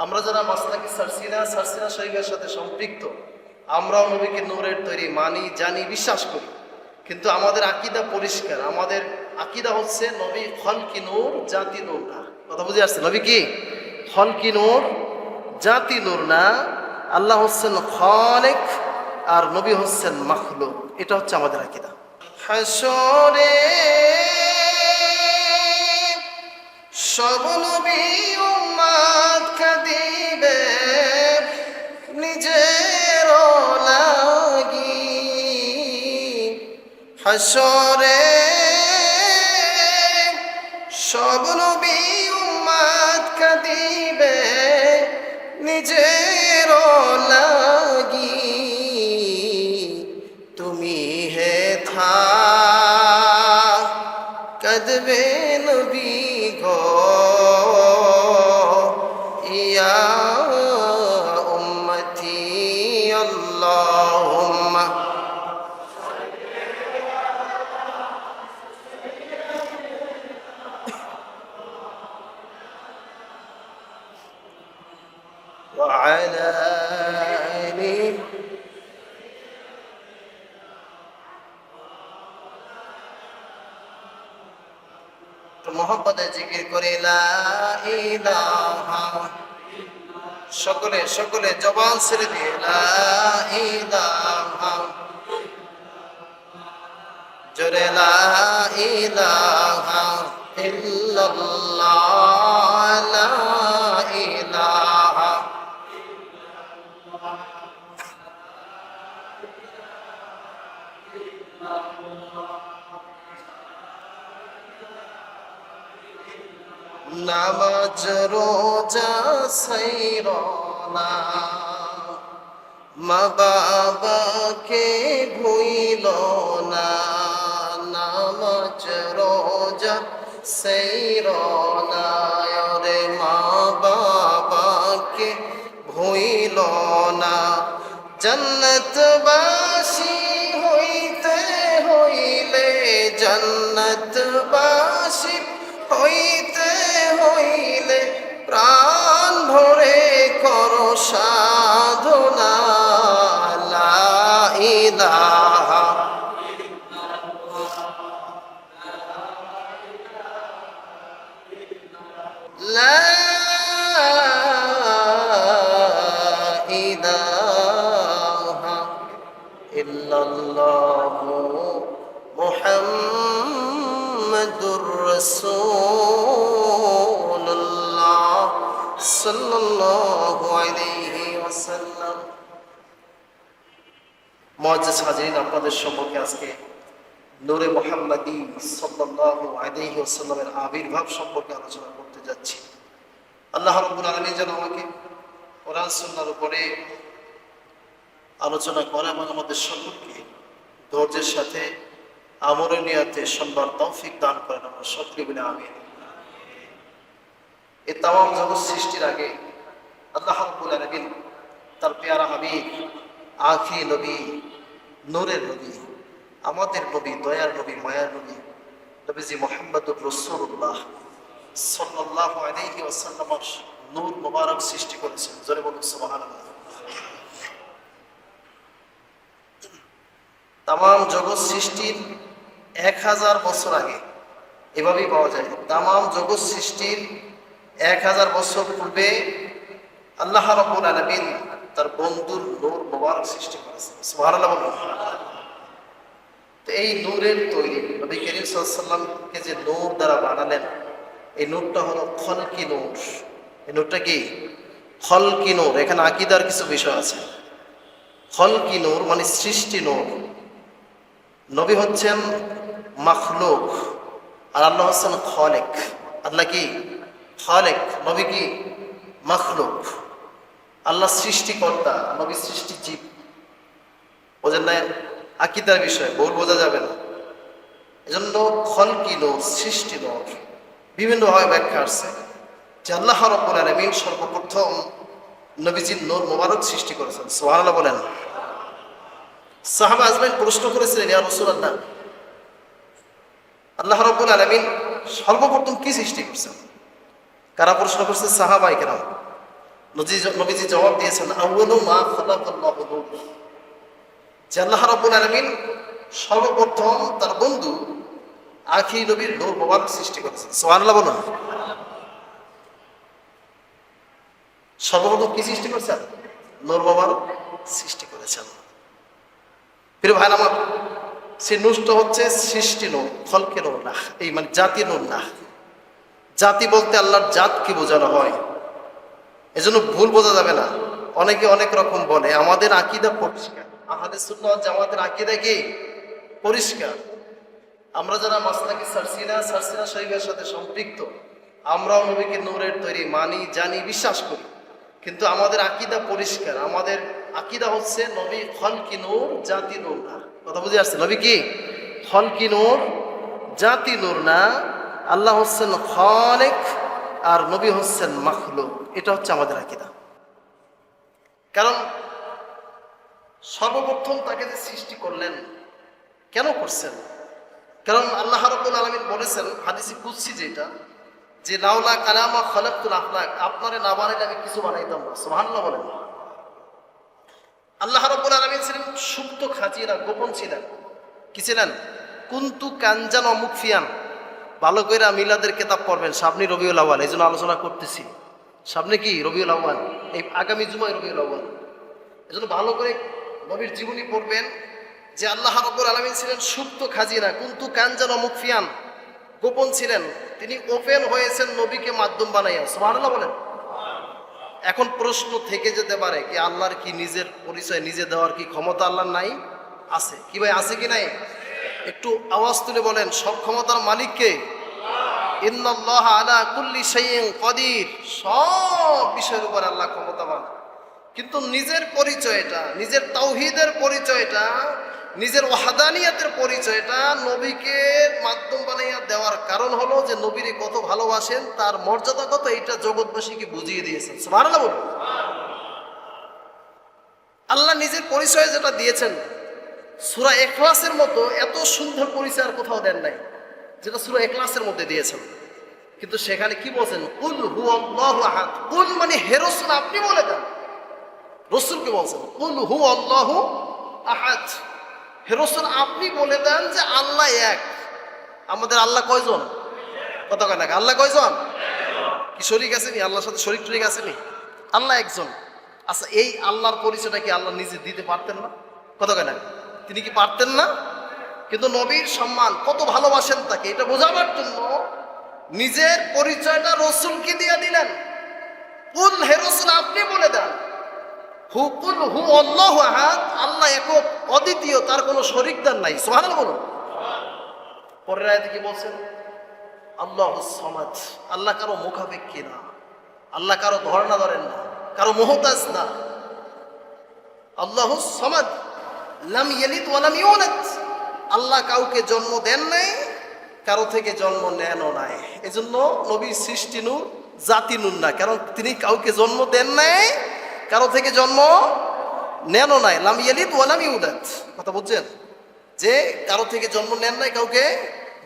আমরা যারা মাসলাকি সারসিনা শরীফের সাথে সম্পৃক্ত, আমরাও নবীকে নূরের তৈরি মানি, জানি, বিশ্বাস করি। কিন্তু আমাদের আকীদা পরিষ্কার। আমাদের আকীদা হচ্ছে নবী খলকি নূর, জাতি নূর না। কথা বুঝে আসছে? নবী কি খলকি নূর, জাতি নূর না। আল্লাহ হচ্ছেন খালিক আর নবী হচ্ছেন মাখলুক। এটা হচ্ছে আমাদের আকীদা। হাসরে সব নবী উম্মত কাঁদিবে নিজের লাগি। হাসরে সব নবী উম্মত কাঁদিবে নিজের লাগি। তুমি হে থা কাঁদবে নবী গো, ইয়া উম্মতি আল্লাহুম্মা ওয়া আলা আলি। মোহাম্মদে জিকির করে লা ইলাহা, সকলে সকলে জবান ছেড়ে দিয়ে লা ইলাহা, জোরে লা ইলাহা ইল্লাল্লাহ, লা ইলাহা। নামাজ রোজা সাইরনা, মা বাবাকে ভুইল না। নামাজ রোজা সাইরনা, রে মা বাবাকে ভুইল না। জান্নাতবাসী হইতে হইলে, জান্নাতবাসী হইতে হইলে প্রাণ ভরে করো সাধনা। লা ইলাহা লা ইলাহা ইল্লাল্লাহু মুহাম্মাদুর রাসূলুল্লাহ সাল্লাল্লাহু আলাইহি ওয়াসাল্লাম। মুআজ্জাজ হাজিরিন, আপনাদের সম্পর্কে আজকে নূরে মুহাম্মাদী সাল্লাল্লাহু আলাইহি ওয়াসাল্লামের আবির্ভাব সম্পর্কে আলোচনা করতে যাচ্ছি। আল্লাহ রাব্বুল আলামিন যেন আমাকে কোরআন সুন্নাহর উপরে আলোচনা করা এবং আমাদের সকলকে ধৈর্যের সাথে আমলের নিয়তে শুনবার তৌফিক দান করেন। আমরা সকলে বলি আমিন। এই তামাম জগৎ সৃষ্টির আগে আল্লাহ রাব্বুল আলামিন তার পেয়ারা হাবিব, আখিরি নবী, নূরের নবী, আমাদের নবী, দয়ার নবী, মায়ার নবী, নবীজি মুহাম্মদুর রাসূলুল্লাহ সাল্লাল্লাহু আলাইহি ওয়াসাল্লামের নূর মুবারক সৃষ্টি করেছেন। জোরে বলুন সুবহানাল্লাহ। তামাম জগৎ সৃষ্টির 1000 বছর আগে, এভাবেই পাওয়া যায়, তামাম জগৎ সৃষ্টির 1000 বছর পূর্বে আল্লাহ রাব্বুল আলামিন তার বন্ধুর নূর মুবারক সৃষ্টি করেছেন। সুবহানাল্লাহ বলুন। তো এই নূরের তৈরি নবী করিম সাল্লাল্লাহু আলাইহি ওয়াসাল্লামকে যে নূর দ্বারা বানালেন, এই নূরটা হলো খলকি নূর। এই নূরটা কি খলকি নূর। এখানে আকীদার কিছু বিষয় আছে। খলকি নূর মানে সৃষ্টি নূর। নবী হচ্ছেন মাখলুক আর আল্লাহ হচ্ছেন খালিক। আল্লাহ কি খালিক, নবী কি মাখলুক। আল্লাহ সৃষ্টিকর্তা, নবী সৃষ্টি জীব। বোঝেন না? আকীদার বিষয় বহু বোঝা যাবে না। এজন্য খলকি নূর, সৃষ্টি নূর বিভিন্নভাবে ব্যাখ্যা আসছে যে আল্লাহ রাব্বুল আলামিন সর্বপ্রথম নবীজির নূর মুবারক সৃষ্টি করেছেন। সুবহানাল্লাহ বলেন। সাহাবা আজমাইন প্রশ্ন করেছিলেন, ইয়া রাসূলুল্লাহ, আল্লাহ রাব্বুল আলামিন সর্বপ্রথম কি সৃষ্টি করছেন? কারা প্রশ্ন করছে? সাহাবায়ে কেরাম। নবীজি জবাব দিয়েছেন আউয়ালু মা খালাকাল্লাহু নূর, যে আল্লাহ রাব্বুল আলামিন সর্বপ্রথম তার বন্ধু আখি নবীর নূর মোবারক সৃষ্টি করেছেন। সুবহানাল্লাহ বলুন। সর্বপ্রথম কি সৃষ্টি করেছেন? নূর মোবারক সৃষ্টি করেছেন। প্রিয় ভাই আমার, সে নষ্ট হচ্ছে সৃষ্টি নূর, খলকে নূর না, এই মানে জাতি নূর না। জাতি বলতে আল্লাহর জাতকে বোঝানো হয়, এজন্য ভুল বোঝা যাবে না। অনেকে অনেক রকম বলে। আমাদের আকীদা পরিষ্কার, আহলে সুন্নাহ ওয়াল জামাতের আকীদা কি পরিষ্কার। আমরা যারা মাসলাকি সারসিনা শরীফের সাথে সম্পৃক্ত, আমরাও নবীকে নূরের তৈরি মানি, জানি, বিশ্বাস করি, কিন্তু আমাদের আকীদা পরিষ্কার। আমাদের আকীদা হচ্ছে নবী খলকি নূর, জাতি নূর না। কথা বুঝে আসছে? নবী কি খলকি নূর, জাতি নূর না। আল্লাহ হচ্ছেন খালেক আর নবী হচ্ছেন মাখলুক। এটা হচ্ছে আমাদের আকীদা। কারণ সর্বপ্রথম তাকে যে সৃষ্টি করলেন, কেন করছেন? কারণ আল্লাহ রাব্বুল আলামিন বলেছেন হাদিসে কুদসি যেটা, যে লাউলা কালামা খালাকতুল আফলাক, আপনারে না বানাইলে আমি কিছু বানাইতাম না। সুবহানাল্লাহ বলেন। আল্লাহ রাব্বুল আলামিন ছিলেন সুপ্ত খাজিরা, গোপন ছিলেন। কি ছিলেন? কুনতু কানজান ওয়া মুখফিয়ান। ভালো করে মিলাদের কিতাব পড়বেন, সামনে রবিউল আউয়াল, এই জন্য আলোচনা করতেছি। সামনে কি রবিউল আউয়াল, এই আগামী জুমায় রবিউল আউয়াল, এই জন্য ভালো করে নবীর জীবনী পড়বেন। যে আল্লাহ রাব্বুল আলামিন ছিলেন সুপ্ত খাজিনা, কুনতু কানজান ওয়া মুখফিয়ান, গোপন ছিলেন। তিনি ওপেন হয়েছেন নবীকে মাধ্যম বানাইয়া। সুবহানাল্লাহ বলেন। এখন প্রশ্ন থেকে যেতে পারে কি আল্লাহর কি নিজের পরিচয় নিজে দেওয়ার কি ক্ষমতা আল্লাহর নাই? আছে। কি ভাই, আছে কি নাই? একটু আওয়াজ তুলে বলেন, সব ক্ষমতার মালিক কে? ইন্নাল্লাহা আলা কুল্লি শাইইন কাদির। সব বিষয়ের উপর আল্লাহ ক্ষমতাবান। কিন্তু নিজের পরিচয়টা, নিজের তাওহীদের পরিচয়টা, নিজের ওয়াহদানিয়াতের পরিচয়টা নবীকে মাধ্যম বানাইয়া দেওয়ার কারণ হলো যে নবীরে কত ভালোবাসেন, তার মর্যাদা কত, এইটা জগৎবাসীকে বুঝিয়ে দিয়েছেন। সুবহানাল্লাহ বলুন। আল্লাহ নিজের পরিচয় যেটা দিয়েছেন, সূরা ইখলাসের মতো এত সুন্দর পরিচয় আর কোথাও দেন নাই, যেটা সূরা ইখলাসের মধ্যে দিয়েছেন। কিন্তু সেখানে কি বলছেন? কুল হুয়াল্লাহু আহাদ। কুল মানে হে রাসূল আপনি বলে দেন, রাসূলকে বলছেন কুল হুয়াল্লাহু আহাদ। হে রাসূল আপনি বলে দেন যে আল্লাহ এক। আমাদের আল্লাহ কয়জন? কথা কয় না, আল্লাহ কয়জন? কি শরীক আসেনি? আল্লাহর সাথে শরীক টরিক আসেনি? আল্লাহ একজন। আচ্ছা, এই আল্লাহর পরিচয়টা কি আল্লাহ নিজে দিতে পারতেন না? কথা কয় না, তিনি কি পারতেন না? কিন্তু নবীর সম্মান, কত ভালোবাসেন তাকে, এটা বোঝাবার জন্য নিজের পরিচয়টা রাসূলকে দিয়ে দিলেন। কুল হে রাসূল আপনি বলে দেন হুকুল হু আল্লাহু আহাদ, আল্লাহ একক অদ্বিতীয়, তার কোনো শরীকদার নাই। সুবহানাল্লাহ বলুন। পরের আয়াতে কি বলছেন? আল্লাহুস সামাদ। আল্লাহ কারো মুখাপেক্ষী না, আল্লাহ কারো ধরনা ধরেন না, কারো মুহতাজ না। আল্লাহুস সামাদ লাম ইয়ালিদ ওয়া লাম ইউলাদ। আল্লাহ কাউকে জন্ম দেন নাই, কারো থেকে জন্ম নেনও নাই। এজন্য নবীর সৃষ্টি নূর, জাতি নূর না, কারণ তিনি কাউকে জন্ম দেন নাই, কারো থেকে জন্ম নেনও নাই। লাম ইয়ালিদ ওয়া লাম ইউলাদ। কথা বুঝছেন? যে কারো থেকে জন্ম নেন নাই, কাউকে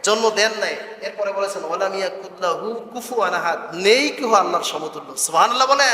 জন্ম দেন নাই। এরপরে বলেছেন ওয়া লাম ইয়াকুল লাহু কুফুয়ান আহাদ, নেই কেউ আল্লাহর সমতুল্য। সুবহানাল্লাহ বলে।